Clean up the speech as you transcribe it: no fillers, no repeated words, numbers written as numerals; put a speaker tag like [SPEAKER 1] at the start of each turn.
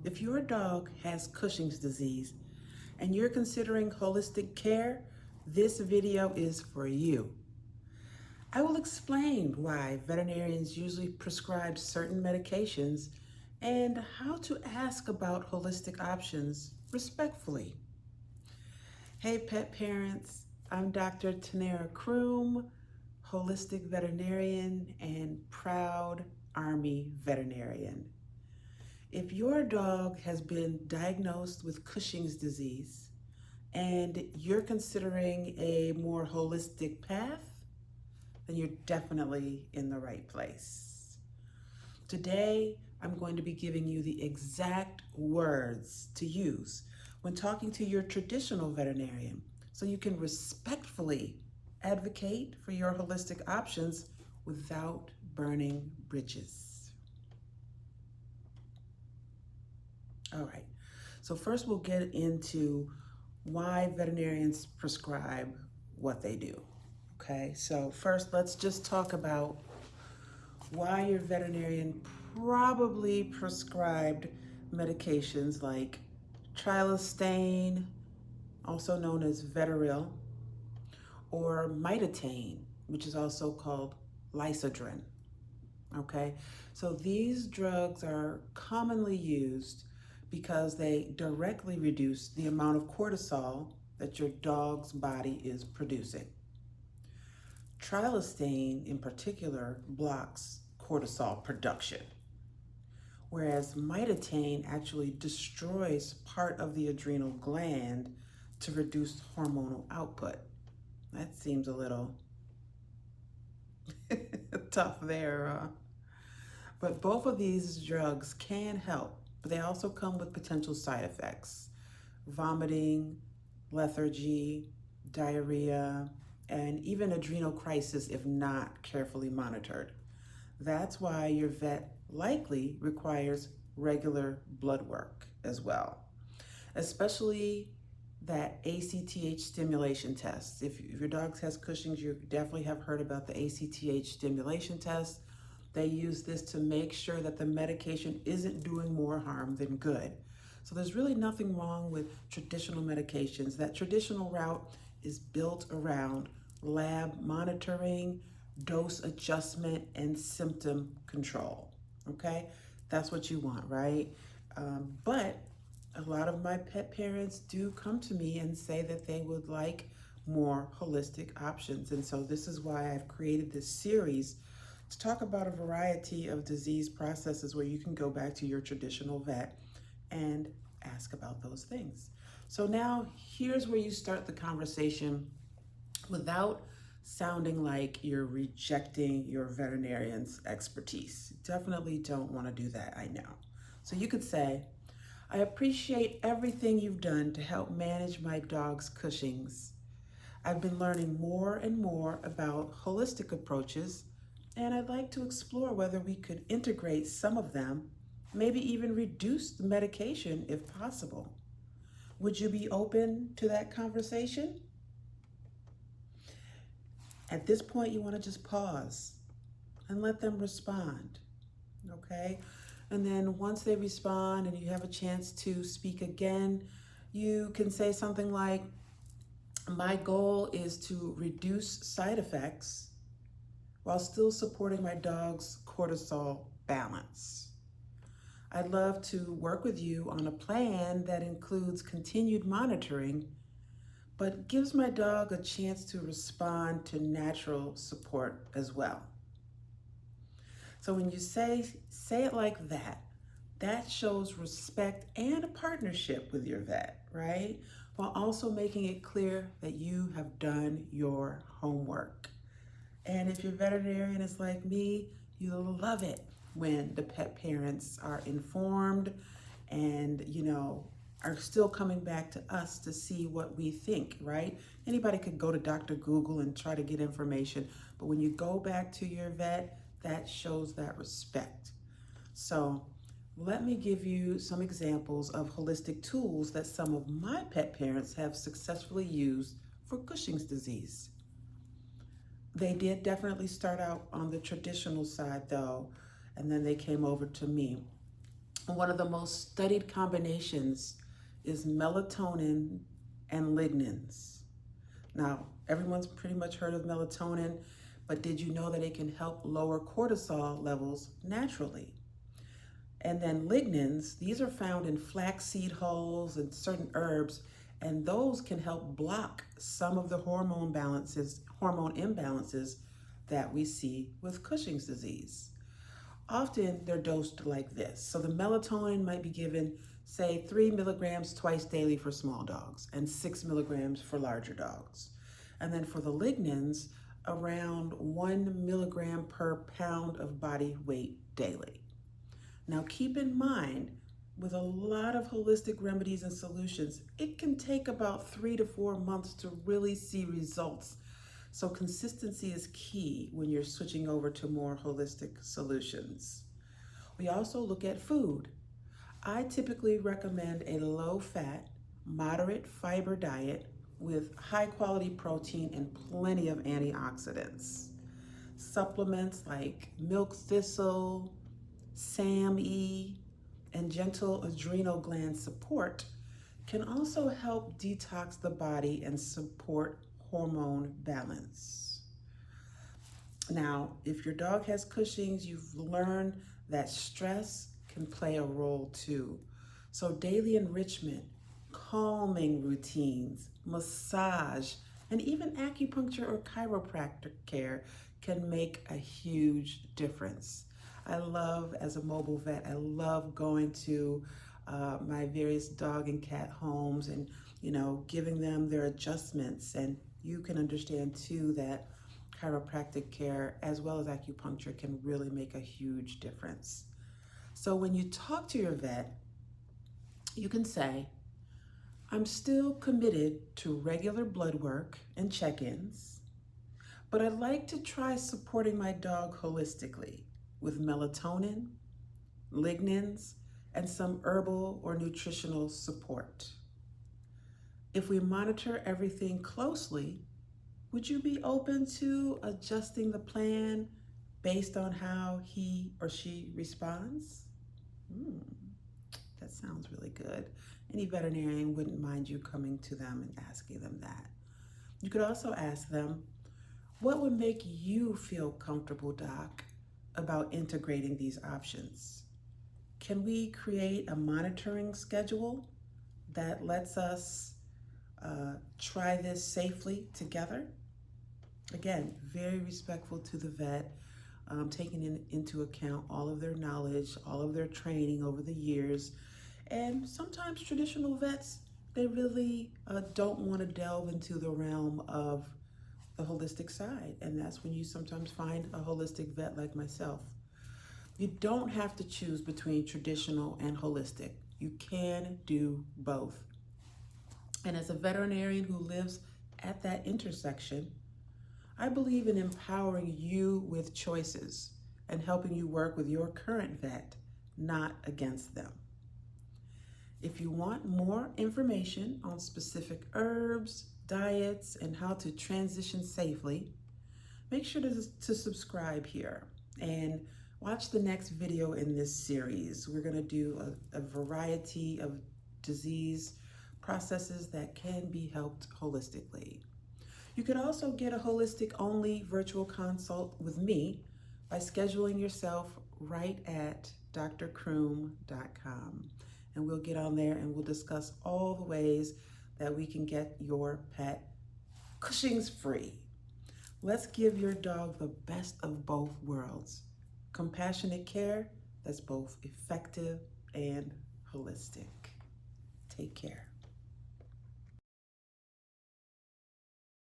[SPEAKER 1] If your dog has Cushing's disease and you're considering holistic care, this video is for you. I will explain why veterinarians usually prescribe certain medications and how to ask about holistic options respectfully. Hey pet parents, I'm Dr. Turnera Croom, holistic veterinarian and proud Army veterinarian. If your dog has been diagnosed with Cushing's disease and you're considering a more holistic path, then you're definitely in the right place. Today, I'm going to be giving you the exact words to use when talking to your traditional veterinarian so you can respectfully advocate for your holistic options without burning bridges. All right, so first we'll get into why veterinarians prescribe what they do. Okay, so first let's just talk about why your veterinarian probably prescribed medications like trilostane, also known as Vetoryl, or mitotane, which is also called Lysodren. Okay, so these drugs are commonly used because they directly reduce the amount of cortisol that your dog's body is producing. Trilostane in particular blocks cortisol production, whereas mitotane actually destroys part of the adrenal gland to reduce hormonal output. That seems a little tough there. But both of these drugs can help, but they also come with potential side effects: vomiting, lethargy, diarrhea, and even adrenal crisis if not carefully monitored. That's why your vet likely requires regular blood work as well, especially that ACTH stimulation test. If your dog has Cushing's, you definitely have heard about the ACTH stimulation test. They use this to make sure that the medication isn't doing more harm than good. So there's really nothing wrong with traditional medications. That traditional route is built around lab monitoring, dose adjustment, and symptom control. Okay, that's what you want, right? But a lot of my pet parents do come to me and say that they would like more holistic options. And so this is why I've created this series to talk about a variety of disease processes where you can go back to your traditional vet and ask about those things. So now here's where you start the conversation without sounding like you're rejecting your veterinarian's expertise. Definitely don't want to do that, I know. So you could say, I appreciate everything you've done to help manage my dog's Cushing's. I've been learning more and more about holistic approaches, and I'd like to explore whether we could integrate some of them, maybe even reduce the medication if possible. Would you be open to that conversation? At this point, you want to just pause and let them respond, okay? And then once they respond and you have a chance to speak again, you can say something like, my goal is to reduce side effects while still supporting my dog's cortisol balance. I'd love to work with you on a plan that includes continued monitoring, but gives my dog a chance to respond to natural support as well. So when you say it like that, that shows respect and a partnership with your vet, right? While also making it clear that you have done your homework. And if your veterinarian is like me, you'll love it when the pet parents are informed and, are still coming back to us to see what we think, right? Anybody could go to Dr. Google and try to get information, but when you go back to your vet, that shows that respect. So let me give you some examples of holistic tools that some of my pet parents have successfully used for Cushing's disease. They did definitely start out on the traditional side though, and then they came over to me. One of the most studied combinations is melatonin and lignans. Now, everyone's pretty much heard of melatonin, but did you know that it can help lower cortisol levels naturally? And then lignans, these are found in flaxseed hulls and certain herbs, and those can help block some of the hormone imbalances that we see with Cushing's disease. Often they're dosed like this. So the melatonin might be given, say, 3 milligrams twice daily for small dogs and 6 milligrams for larger dogs. And then for the lignans, around 1 milligram per pound of body weight daily. Now keep in mind, with a lot of holistic remedies and solutions, it can take about 3 to 4 months to really see results. So consistency is key when you're switching over to more holistic solutions. We also look at food. I typically recommend a low-fat, moderate fiber diet with high-quality protein and plenty of antioxidants. Supplements like milk thistle, SAM-E, and gentle adrenal gland support can also help detox the body and support hormone balance. Now, if your dog has Cushing's, you've learned that stress can play a role too. So daily enrichment, calming routines, massage, and even acupuncture or chiropractic care can make a huge difference. I love, as a mobile vet, I love going to my various dog and cat homes and, giving them their adjustments. And you can understand too that chiropractic care as well as acupuncture can really make a huge difference. So when you talk to your vet, you can say, I'm still committed to regular blood work and check-ins, but I'd like to try supporting my dog holistically with melatonin, lignans, and some herbal or nutritional support. If we monitor everything closely, would you be open to adjusting the plan based on how he or she responds? That sounds really good. Any veterinarian wouldn't mind you coming to them and asking them that. You could also ask them, what would make you feel comfortable, doc, about integrating these options? Can we create a monitoring schedule that lets us try this safely together? Again, very respectful to the vet, taking into account all of their knowledge, all of their training over the years. And sometimes traditional vets, they really don't want to delve into the realm of the holistic side. And that's when you sometimes find a holistic vet like myself. You don't have to choose between traditional and holistic. You can do both. And as a veterinarian who lives at that intersection, I believe in empowering you with choices and helping you work with your current vet, not against them. If you want more information on specific herbs, diets, and how to transition safely, make sure to subscribe here and watch the next video in this series. We're going to do a variety of disease processes that can be helped holistically. You could also get a holistic-only virtual consult with me by scheduling yourself right at drcroom.com. And we'll get on there and we'll discuss all the ways that we can get your pet Cushing's free. Let's give your dog the best of both worlds. Compassionate care that's both effective and holistic. Take care.